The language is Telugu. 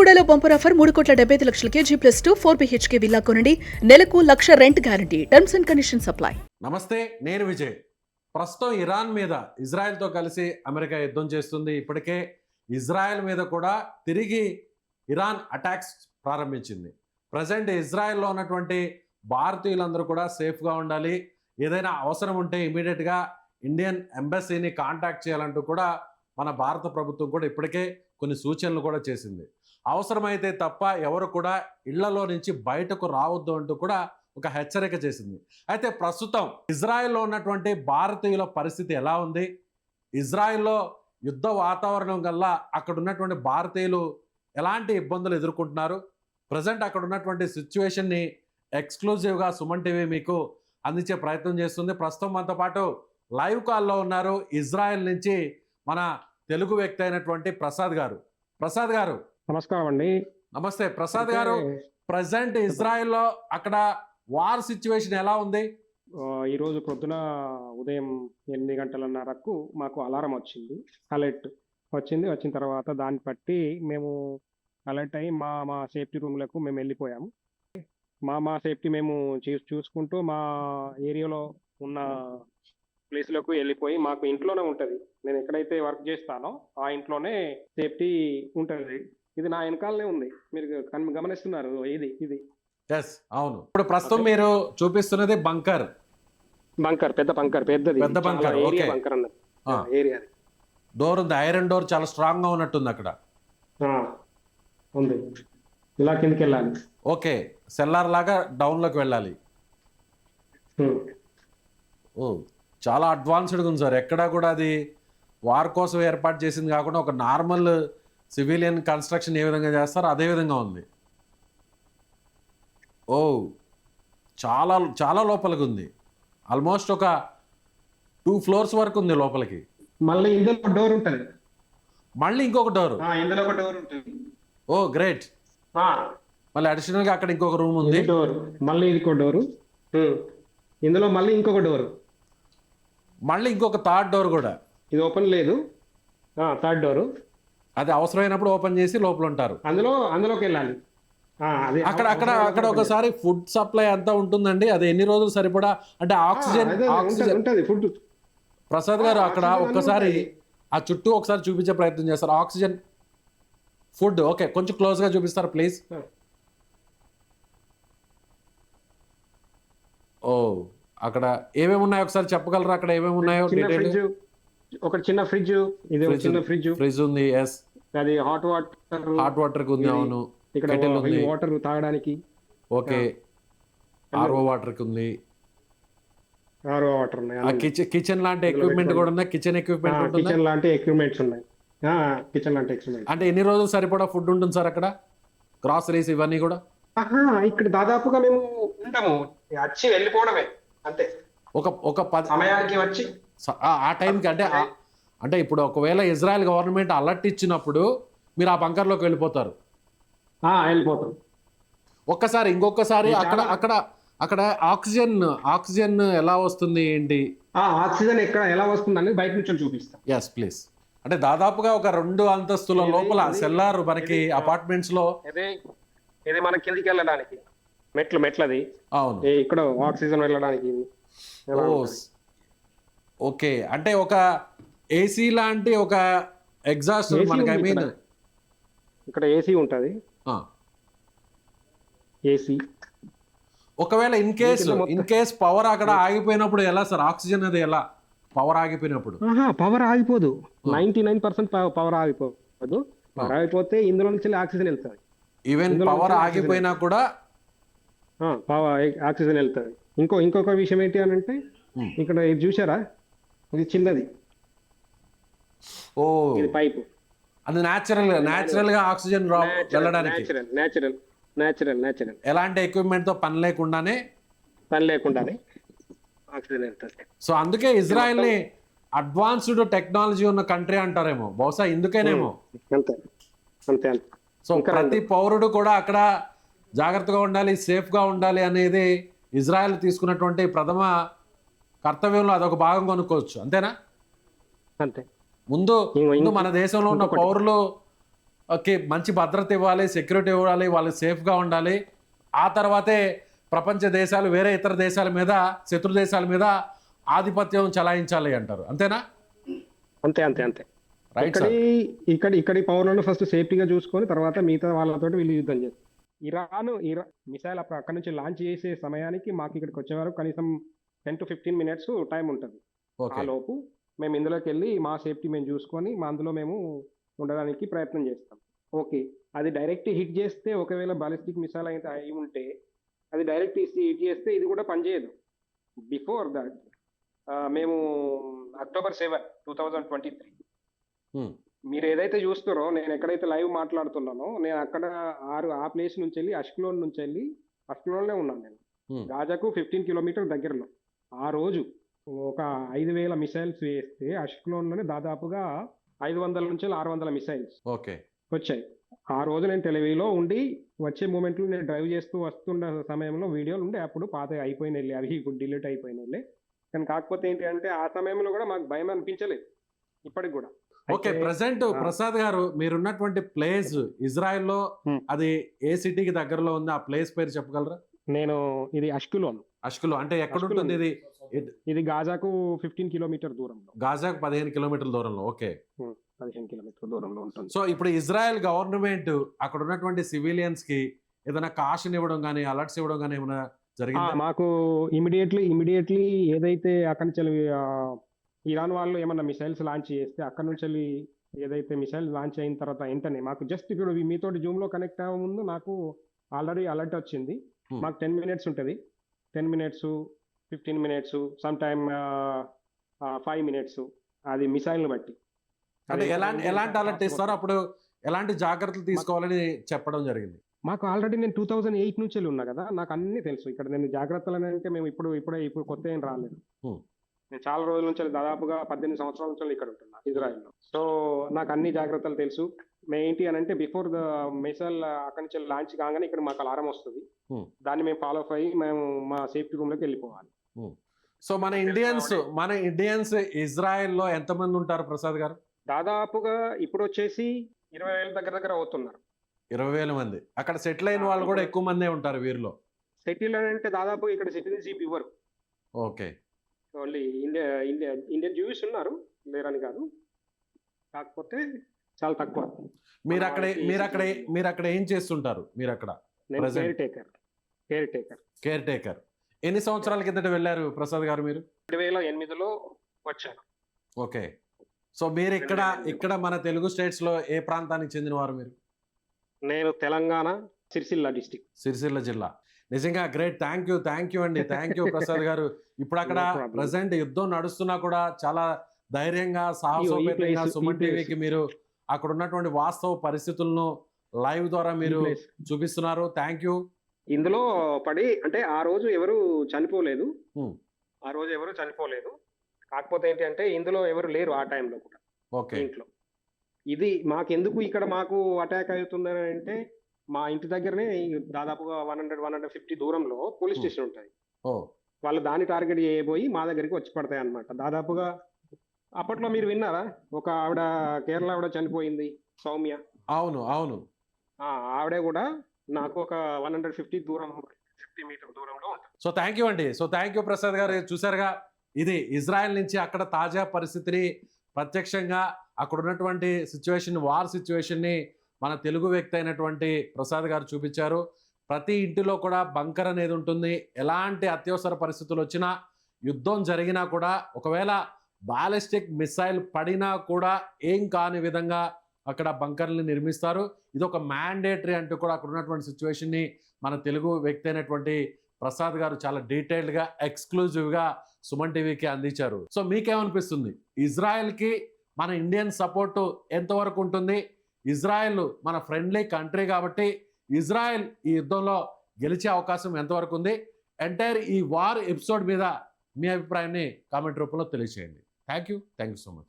బెల్లంకొండలో bumper offer 3,75,00,000 G+2 4 BHK villa కొనండి. నెలకు 1,00,000 rent guarantee. Terms and conditions apply. నమస్తే, నేను విజయ్. ప్రస్తుతం ఇరాన్ మీద ఇజ్రాయెల్తో కలిసి అమెరికా యుద్ధం చేస్తుంది. ఇప్పటికే ఇజ్రాయెల్ మీద కూడా తిరిగి ఇరాన్ అటాక్స్ ప్రారంభించింది. ప్రజెంట్ ఇజ్రాయెల్లో ఉన్నటువంటి భారతీయులందరూ కూడా సేఫ్గా ఉండాలి. ఏదైనా అవసరం ఉంటే ఇమీడియట్గా ఇండియన్ ఎంబసీని కాంటాక్ట్ చేయాలంటూ కూడా మన భారత ప్రభుత్వం కూడా ఇప్పటికే కొన్ని సూచనలు కూడా చేసింది. అవసరమైతే తప్ప ఎవరు కూడా ఇళ్లలో నుంచి బయటకు రావద్దు అంటూ కూడా ఒక హెచ్చరిక చేసింది. అయితే ప్రస్తుతం ఇజ్రాయెల్లో ఉన్నటువంటి భారతీయుల పరిస్థితి ఎలా ఉంది? ఇజ్రాయెల్లో యుద్ధ వాతావరణం వల్ల అక్కడ ఉన్నటువంటి భారతీయులు ఎలాంటి ఇబ్బందులు ఎదుర్కొంటున్నారు? ప్రజెంట్ అక్కడ ఉన్నటువంటి సిచ్యువేషన్ని ఎక్స్క్లూజివ్గా సుమన్ టీవీ మీకు అందించే ప్రయత్నం చేస్తుంది. ప్రస్తుతం మనతో పాటు లైవ్ కాల్లో ఉన్నారు ఇజ్రాయెల్ నుంచి మన తెలుగు వ్యక్తి అయినటువంటి ప్రసాద్ గారు. ప్రసాద్ గారు నమస్కారం అండి. నమస్తే ప్రసాద్ గారు. ప్రజెంట్ ఇజ్రాయెల్లో అక్కడ వార్ సిచ్యువేషన్ ఎలా ఉంది? ఈరోజు పొద్దున ఉదయం 8 గంటలన్నరకు మాకు అలారం వచ్చింది, అలర్ట్ వచ్చింది. వచ్చిన తర్వాత దాన్ని బట్టి మేము అలర్ట్ అయ్యి మా సేఫ్టీ రూమ్లకు మేము వెళ్ళిపోయాము. మా సేఫ్టీ మేము చూసుకుంటూ మా ఏరియాలో ఉన్న ప్లేస్లకు వెళ్ళిపోయి, మాకు ఇంట్లోనే ఉంటుంది, నేను ఎక్కడైతే వర్క్ చేస్తానో ఆ ఇంట్లోనే సేఫ్టీ ఉంటుంది. ఇది నా వెనకాలనే ఉంది, మీరు గమనిస్తున్నారు. ఇది ఎస్, అవును. ఇప్పుడు ప్రస్తుతం మీరు చూపిస్తున్నది బంకర్. పెద్ద బంకర్, పెద్దది, పెద్ద బంకర్. ఓకే, బంకర్ అన్నది ఏరియా. డోర్ ఉంది, ఐరన్ డోర్, చాలా స్ట్రాంగ్ గా ఉన్నట్టుంది అక్కడ. ఉంది, ఇలా కిందకి వెళ్ళాలి. ఓకే, సెల్లార్ లాగా డౌన్ లోకి వెళ్ళాలి. ఓ, చాలా అడ్వాన్స్డ్గా ఉంది సార్. ఎక్కడా కూడా అది వార్ కోసం ఏర్పాటు చేసింది కాకుండా ఒక నార్మల్ సివిలియన్ కన్స్ట్రక్షన్ ఏ విధంగా చేస్తారో అదే విధంగా ఉంది. ఓ, చాలా చాలా లోపలికి ఉంది. ఆల్మోస్ట్ ఒక 2 floors వరకు ఉంది లోపలికి. మళ్ళీ ఇందులో డోర్ ఉంటుంది, మళ్ళీ ఇంకొక డోర్. ఇందులో ఒక డోర్ ఉంటుంది. ఓ గ్రేట్. మళ్ళీ అడిషనల్ గా అక్కడ ఇంకొక రూమ్ ఉంది. డోర్, మళ్ళీ ఇంకో డోరు, ఇందులో మళ్ళీ ఇంకొక డోర్, మళ్ళీ ఇంకొక థర్డ్ డోర్ కూడా. ఇది ఓపెన్ లేదు, థర్డ్ డోరు. అది అవసరమైనప్పుడు ఓపెన్ చేసి లోపల ఉంటారు. అందులోకి వెళ్ళాలి. అక్కడ ఒకసారి ఫుడ్ సప్లై అంతా ఉంటుందండి. అది ఎన్ని రోజులు సరిపడా? అంటే ఆక్సిజన్ ఉంటుంది ఫుడ్. ప్రసాద్ గారు అక్కడ ఒక్కసారి ఆ చుట్టూ ఒకసారి చూపించే ప్రయత్నం చేస్తారు. Oxygen, food. ఓకే, కొంచెం క్లోజ్ గా చూపిస్తారు ప్లీజ్. ఓ, అక్కడ ఏమేమి ఉన్నాయో ఒకసారి చెప్పగలరా? అక్కడ ఏమేమి ఉన్నాయో డీటెయిల్. ఒక చిన్న ఫ్రిడ్జ్, ఇది ఒక చిన్న ఫ్రిడ్జ్ ఉంది. ఎస్, అది హాట్ వాటర్ కి ఉంది. అవును, ఇక్కడ వాటర్ తాగడానికి. ఓకే, ఆర్ఓ వాటర్ కి ఉంది. ఆర్ఓ వాటర్ ఉన్నాయి. కిచెన్ లాంటి ఎక్విప్మెంట్ కూడా ఉన్నాయి. కిచెన్ ఎక్విప్మెంట్, కిచెన్ లాంటి ఎక్విప్మెంట్స్ ఉన్నాయి. కిచెన్ లాంటి ఎక్విప్మెంట్. అంటే ఎన్ని రోజులు సరిపడా ఫుడ్ ఉంటుంది సార్ అక్కడ? గ్రాసరీస్ ఇవన్నీ కూడా ఇక్కడ దాదాపుగా మేము ఉంటాము, వచ్చి వెళ్ళిపోవడమే అంతే. ఒక 10 సమయానికి వచ్చి ఆ టైంకి. అంటే ఇప్పుడు ఒకవేళ ఇజ్రాయెల్ గవర్నమెంట్ అలర్ట్ ఇచ్చినప్పుడు మీరు ఆ బంకర్లోకి వెళ్ళిపోతారు. వెళ్ళిపోతాం. ఒక్కసారి ఇంకొకసారి అక్కడ ఆక్సిజన్ ఎలా వస్తుంది ఏంటి? ఆక్సిజన్ ఎలా వస్తుంది అనేది బయట నుంచి చూపిస్తాం. Yes please. అంటే దాదాపుగా ఒక 2 అంతస్తుల లోపల సెల్లార్ మనకి అపార్ట్మెంట్స్ లో. ఇది మన కిందికి వెళ్ళడానికి మెట్లది. అవును, ఇక్కడ ఆక్సిజన్ వెళ్ళడానికి. ఓకే, అంటే ఒక ఏసీ లాంటి ఒక ఎగ్జాస్ట్ మనకి. ఐ మీన్ ఇక్కడ ఏసీ ఉంటది. ఏసీ ఒకవేళ ఇన్ కేస్ పవర్ అక్కడ ఆగిపోయినప్పుడు ఎలా సార్? ఆక్సిజన్ అది ఎలా? పవర్ ఆగిపోయినప్పుడు పవర్ ఆగిపోదు. 99% పవర్ ఆగిపోదు. పవర్ ఆగిపోతే ఇందులో నుంచి ఆక్సిజన్ వెళ్తుంది. ఈవెన్ పవర్ ఆగిపోయినా కూడా ఆక్సిజన్ వెళ్తుంది. ఇంకొక విషయం ఏంటి అని అంటే, ఇక్కడ ఇది చూసారా, ఇది చిన్నది. ఇది పైపు. అది న్యాచురల్ గా ఆక్సిజన్ వెళ్ళడానికి నేచురల్ ఎలాంటి ఎక్విప్మెంట్ తో పని లేకుండానే ఆక్సిజన్ వెళ్తుంది. సో అందుకే ఇజ్రాయెల్ ని అడ్వాన్స్డ్ టెక్నాలజీ ఉన్న కంట్రీ అంటారేమో, బహుశా ఇందుకేనేమో. అంతే. సో ప్రతి పౌరుడు కూడా అక్కడ జాగ్రత్తగా ఉండాలి, సేఫ్ గా ఉండాలి అనేది ఇజ్రాయెల్ తీసుకున్నటువంటి ప్రథమ కర్తవ్యంలో అదొక భాగం కొనుక్కోవచ్చు. అంతేనా? అంతే. ముందు మన దేశంలో ఉన్న పౌరులు ఓకే, మంచి భద్రత ఇవ్వాలి, సెక్యూరిటీ ఇవ్వాలి, వాళ్ళు సేఫ్గా ఉండాలి. ఆ తర్వాతే ప్రపంచ దేశాలు వేరే ఇతర దేశాల మీద, శత్రు దేశాల మీద ఆధిపత్యం చలాయించాలి అంటారు, అంతేనా? అంతే అంతే అంతే. Right sir. ఇక్కడి పౌరులను ఫస్ట్ సేఫ్టీగా చూసుకొని తర్వాత మిగతా వాళ్ళతో వీళ్ళు యుద్ధం చేస్తారు. ఇరాన్ మిసైల్ అక్కడ నుంచి లాంచ్ చేసే సమయానికి మాకు ఇక్కడికి వచ్చే వరకు కనీసం 10 to 15 minutes టైం ఉంటుంది. ఆ ఓకే, లోపు మేము ఇందులోకి వెళ్ళి మా సేఫ్టీ మేము చూసుకొని అందులో మేము ఉండడానికి ప్రయత్నం చేస్తాం. ఓకే, అది డైరెక్ట్ హిట్ చేస్తే ఒకవేళ బాలిస్టిక్ మిసైల్ అయితే అయి ఉంటే అది డైరెక్ట్ హిట్ చేస్తే ఇది కూడా పనిచేయదు. బిఫోర్ దట్ మేము October 7, 2023 Hmm. మీరు ఏదైతే చూస్తారో నేను ఎక్కడైతే లైవ్ మాట్లాడుతున్నానో నేను అక్కడ ఆ ప్లేస్ నుంచి వెళ్ళి అష్కలోన్లో ఉన్నాను నేను. Hmm. గాజాకు 15 కిలోమీటర్ దగ్గరలో. ఆ రోజు ఒక 5,000 మిసైల్స్ వేస్తే అష్కలోన్లోనే దాదాపుగా 500 నుంచి 600 మిసైల్స్ ఓకే, వచ్చాయి. ఆ రోజు నేను టెలివిలో ఉండి వచ్చే మూమెంట్లో నేను డ్రైవ్ చేస్తూ వస్తున్న సమయంలో వీడియోలు ఉండే, అప్పుడు పాత అయిపోయినాయి, అవి ఇప్పుడు డిలీట్ అయిపోయినాయి. కానీ కాకపోతే ఏంటి అంటే ఆ సమయంలో కూడా మాకు భయం అనిపించలేదు ఇప్పటికి కూడా. ఓకే. ప్రజెంట్ ప్రసాద్ గారు మీరున్నటువంటి ప్లేస్ ఇజ్రాయెల్లో అది ఏ సిటీకి దగ్గరలో ఉంది? ఆ ప్లేస్ పేరు చెప్పగలరా? ఇది అష్కులోన్. అష్కులో అంటే ఎక్కడ ఉంటుంది ఇది? ఇది గాజాకు 15 కిలోమీటర్ దూరంలో. గాజాకు 15 కిలోమీటర్ల దూరంలో. ఓకే, 15 కిలోమీటర్ దూరంలో ఉంటుంది. సో ఇప్పుడు ఇజ్రాయెల్ గవర్నమెంట్ అక్కడ ఉన్నటువంటి సివిలియన్స్ కి ఏదైనా కాషన్ ఇవ్వడం కానీ అలర్ట్స్ ఇవ్వడం కానీ ఏమైనా జరిగిందా? మాకు ఇమీడియట్లీ ఏదైతే అక్కడి నుంచి ఇరాన్ వాళ్ళు ఏమన్నా మిసైల్స్ లాంచ్ చేస్తే అక్కడ నుంచి ఏదైతే మిసైల్ లాంచ్ అయిన తర్వాత వెంటనే మాకు జస్ట్ ఇప్పుడు మీతో జూమ్ లో కనెక్ట్ అవ్వే ముందు నాకు ఆల్రెడీ అలర్ట్ వచ్చింది. మాకు 10 minutes ఉంటుంది, 10 minutes, 15 minutes, some time 5 minutes, అది మిసైల్ ని బట్టి. అంటే ఎలాంటి అలర్ట్ ఇస్తారో అప్పుడు ఎలాంటి జాగ్రత్తలు తీసుకోవాలని చెప్పడం జరిగింది? మాకు ఆల్రెడీ నేను 2008 నుంచి ఉన్నా కదా, నాకు అన్ని తెలుసు. ఇక్కడ నేను జాగ్రత్తలు అంటే మేము ఇప్పుడు కొత్త ఏం రాలేదు. నేను చాలా రోజుల నుంచి దాదాపుగా 18 సంవత్సరాల నుంచి ఇక్కడ ఉంటున్నా ఇజ్రాయెల్లో. సో నాకు అన్ని జాగ్రత్తలు తెలుసు. ఏంటి అని అంటే బిఫోర్ ద మిసైల్ అక్కడి నుంచి లాంచ్ కాగానే ఇక్కడ మాకు అలారం వస్తుంది. దాన్ని మేము ఫాలో అప్ అయ్యి మేము మా సేఫ్టీ రూమ్ లోకి వెళ్ళిపోవాలి. సో మన ఇండియన్స్ ఇజ్రాయెల్లో ఎంతమంది ఉంటారు ప్రసాద్ గారు? దాదాపుగా ఇప్పుడు వచ్చేసి 20,000 దగ్గర అవుతున్నారు. 20,000 మంది. అక్కడ సెటిల్ అయిన వాళ్ళు కూడా ఎక్కువ మందే ఉంటారు వీరిలో. సెటిల్ అంటే దాదాపు ఇక్కడ సిటిజన్షిప్ ఇవ్వరు. ఓకే, ఓన్లీ ఇండియన్ జూయిష్ ఉన్నారు, లేరని కాదు, కాకపోతే చాలా తక్కువ. మీరు అక్కడ ఏం చేస్తుంటారు? మీరు అక్కడ కేర్ టేకర్. ఎన్ని సంవత్సరాల కిందట వెళ్ళారు ప్రసాద్ గారు మీరు? 2008లో వచ్చాను. ఓకే, సో మీరు ఇక్కడ మన తెలుగు స్టేట్స్ లో ఏ ప్రాంతానికి చెందినవారు మీరు? నేను తెలంగాణ సిరిసిల్ల జిల్లా. నిజంగా గ్రేట్. థ్యాంక్ యూ అండి. థ్యాంక్ యూ ప్రసాద్ గారు. ఇప్పుడు అక్కడ ప్రజెంట్ యుద్ధం నడుస్తున్నా కూడా చాలా ధైర్యంగా సాహసోపేతంగా సుమన్ టీవీకి మీరు అక్కడ ఉన్నటువంటి వాస్తవ పరిస్థితులను లైవ్ ద్వారా మీరు చూపిస్తున్నారు. Thank you. ఇందులో పడి అంటే ఆ రోజు ఎవరు చనిపోలేదు, కాకపోతే ఏంటి అంటే ఇందులో ఎవరు లేరు ఆ టైంలో కూడా. ఓకే, ఇంట్లో ఇది మాకెందుకు ఇక్కడ మాకు అటాక్ అవుతుందని అంటే మా ఇంటి దగ్గరనే దాదాపుగా 100-150 దూరంలో పోలీస్ స్టేషన్ ఉంటుంది. వాళ్ళు దాన్ని టార్గెట్ చేయబోయి మా దగ్గరికి వచ్చి పడతాయి అన్నమాట. దాదాపుగా అప్పట్లో మీరు విన్నారా, ఒక ఆవిడ కేరళ ఆవిడ చనిపోయింది, సౌమ్య. అవును. ఆవిడ కూడా నాకు ఒక 150 మీటర్ దూరంలో ఉంటుంది. సో థ్యాంక్ యూ అండి. సో థ్యాంక్ యూ ప్రసాద్ గారు. చూసారుగా, ఇది ఇజ్రాయెల్ నుంచి అక్కడ తాజా పరిస్థితిని ప్రత్యక్షంగా అక్కడ ఉన్నటువంటి వార్ సిచ్యువేషన్ని మన తెలుగు వ్యక్తి అయినటువంటి ప్రసాద్ గారు చూపించారు. ప్రతి ఇంటిలో కూడా బంకర్ అనేది ఉంటుంది. ఎలాంటి అత్యవసర పరిస్థితులు వచ్చినా, యుద్ధం జరిగినా కూడా, ఒకవేళ బాలిస్టిక్ మిసైల్ పడినా కూడా ఏం కాని విధంగా అక్కడ బంకర్ని నిర్మిస్తారు. ఇది ఒక మ్యాండేటరీ అంటూ కూడా అక్కడ ఉన్నటువంటి సిచ్యువేషన్ని మన తెలుగు వ్యక్తి అయినటువంటి ప్రసాద్ గారు చాలా డీటెయిల్డ్గా ఎక్స్క్లూజివ్గా సుమన్ టీవీకి అందించారు. సో మీకేమనిపిస్తుంది? ఇజ్రాయెల్కి మన ఇండియన్ సపోర్టు ఎంతవరకు ఉంటుంది? ఇజ్రాయెల్ మన ఫ్రెండ్లీ కంట్రీ కాబట్టి ఇజ్రాయెల్ ఈ యుద్ధంలో గెలిచే అవకాశం ఎంతవరకు ఉంది? ఎంటైర్ ఈ వార్ ఎపిసోడ్ మీద మీ అభిప్రాయాన్ని కామెంట్ రూపంలో తెలియజేయండి. Thank you so much.